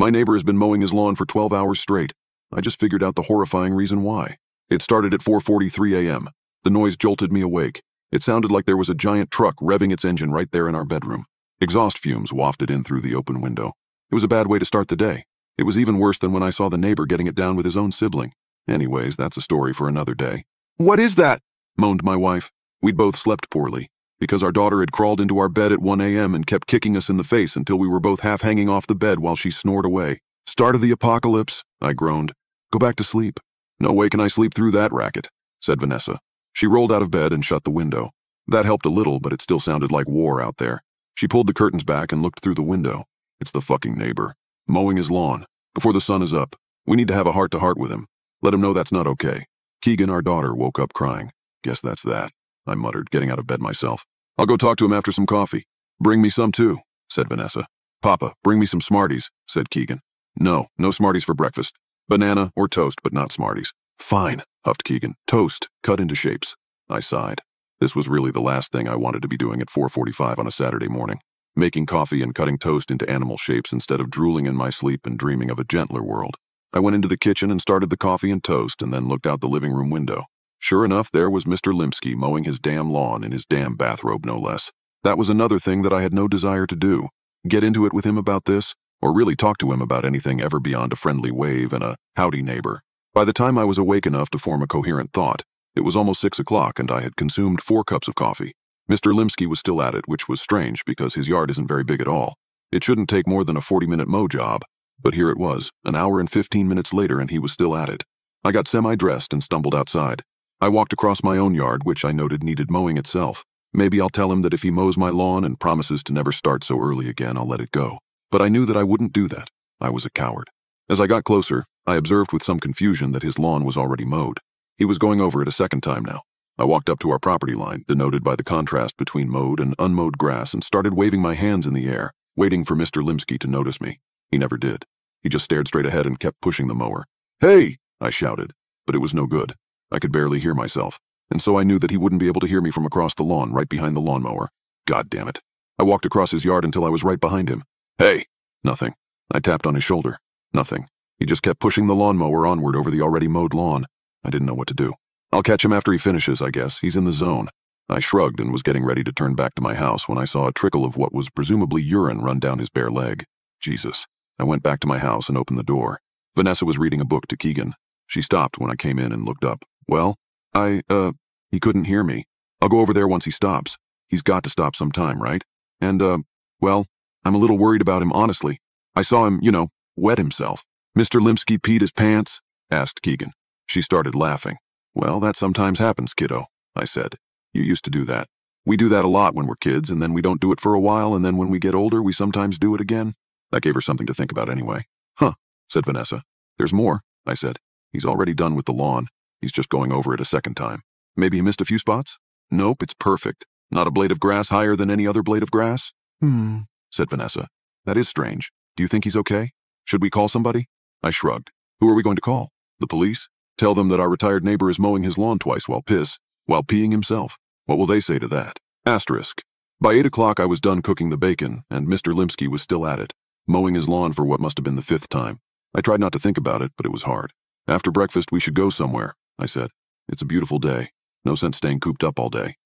My neighbor has been mowing his lawn for 12 hours straight. I just figured out the horrifying reason why. It started at 4:43 a.m. The noise jolted me awake. It sounded like there was a giant truck revving its engine right there in our bedroom. Exhaust fumes wafted in through the open window. It was a bad way to start the day. It was even worse than when I saw the neighbor getting it down with his own sibling. Anyways, that's a story for another day. "What is that?" moaned my wife. We'd both slept poorly, because our daughter had crawled into our bed at 1 a.m. and kept kicking us in the face until we were both half hanging off the bed while she snored away. "Start of the apocalypse," I groaned. "Go back to sleep." "No way can I sleep through that racket," said Vanessa. She rolled out of bed and shut the window. That helped a little, but it still sounded like war out there. She pulled the curtains back and looked through the window. "It's the fucking neighbor. Mowing his lawn. Before the sun is up. We need to have a heart-to-heart with him. Let him know that's not okay." Keegan, our daughter, woke up crying. "Guess that's that," I muttered, getting out of bed myself. "I'll go talk to him after some coffee." "Bring me some too," said Vanessa. "Papa, bring me some Smarties," said Keegan. No Smarties for breakfast. Banana or toast, but not Smarties." "Fine," huffed Keegan. "Toast, cut into shapes." I sighed. This was really the last thing I wanted to be doing at 4:45 on a Saturday morning. Making coffee and cutting toast into animal shapes instead of drooling in my sleep and dreaming of a gentler world. I went into the kitchen and started the coffee and toast and then looked out the living room window. Sure enough, there was Mr. Limsky mowing his damn lawn in his damn bathrobe, no less. That was another thing that I had no desire to do. Get into it with him about this, or really talk to him about anything ever beyond a friendly wave and a howdy neighbor. By the time I was awake enough to form a coherent thought, it was almost 6 o'clock and I had consumed 4 cups of coffee. Mr. Limsky was still at it, which was strange because his yard isn't very big at all. It shouldn't take more than a 40-minute mow job, but here it was, an hour and 15 minutes later, and he was still at it. I got semi-dressed and stumbled outside. I walked across my own yard, which I noted needed mowing itself. Maybe I'll tell him that if he mows my lawn and promises to never start so early again, I'll let it go. But I knew that I wouldn't do that. I was a coward. As I got closer, I observed with some confusion that his lawn was already mowed. He was going over it a second time now. I walked up to our property line, denoted by the contrast between mowed and unmowed grass, and started waving my hands in the air, waiting for Mr. Limsky to notice me. He never did. He just stared straight ahead and kept pushing the mower. "Hey!" I shouted, but it was no good. I could barely hear myself, and so I knew that he wouldn't be able to hear me from across the lawn, right behind the lawnmower. God damn it. I walked across his yard until I was right behind him. "Hey!" Nothing. I tapped on his shoulder. Nothing. He just kept pushing the lawnmower onward over the already mowed lawn. I didn't know what to do. "I'll catch him after he finishes, I guess. He's in the zone." I shrugged and was getting ready to turn back to my house when I saw a trickle of what was presumably urine run down his bare leg. Jesus. I went back to my house and opened the door. Vanessa was reading a book to Keegan. She stopped when I came in and looked up. "Well, he couldn't hear me. I'll go over there once he stops. He's got to stop sometime, right? And, well, I'm a little worried about him, honestly. I saw him, wet himself." "Mr. Limsky peed his pants?" asked Keegan. She started laughing. "Well, that sometimes happens, kiddo," I said. "You used to do that. We do that a lot when we're kids, and then we don't do it for a while, and then when we get older, we sometimes do it again." That gave her something to think about anyway. "Huh," said Vanessa. "There's more," I said. "He's already done with the lawn. He's just going over it a second time. Maybe he missed a few spots?" "Nope, it's perfect. Not a blade of grass higher than any other blade of grass?" Said Vanessa. "That is strange. Do you think he's okay? Should we call somebody?" I shrugged. "Who are we going to call? The police? Tell them that our retired neighbor is mowing his lawn twice while peeing himself. What will they say to that?" Asterisk. By 8 o'clock I was done cooking the bacon, and Mr. Limsky was still at it, mowing his lawn for what must have been the 5th time. I tried not to think about it, but it was hard. "After breakfast we should go somewhere," I said. "It's a beautiful day. No sense staying cooped up all day."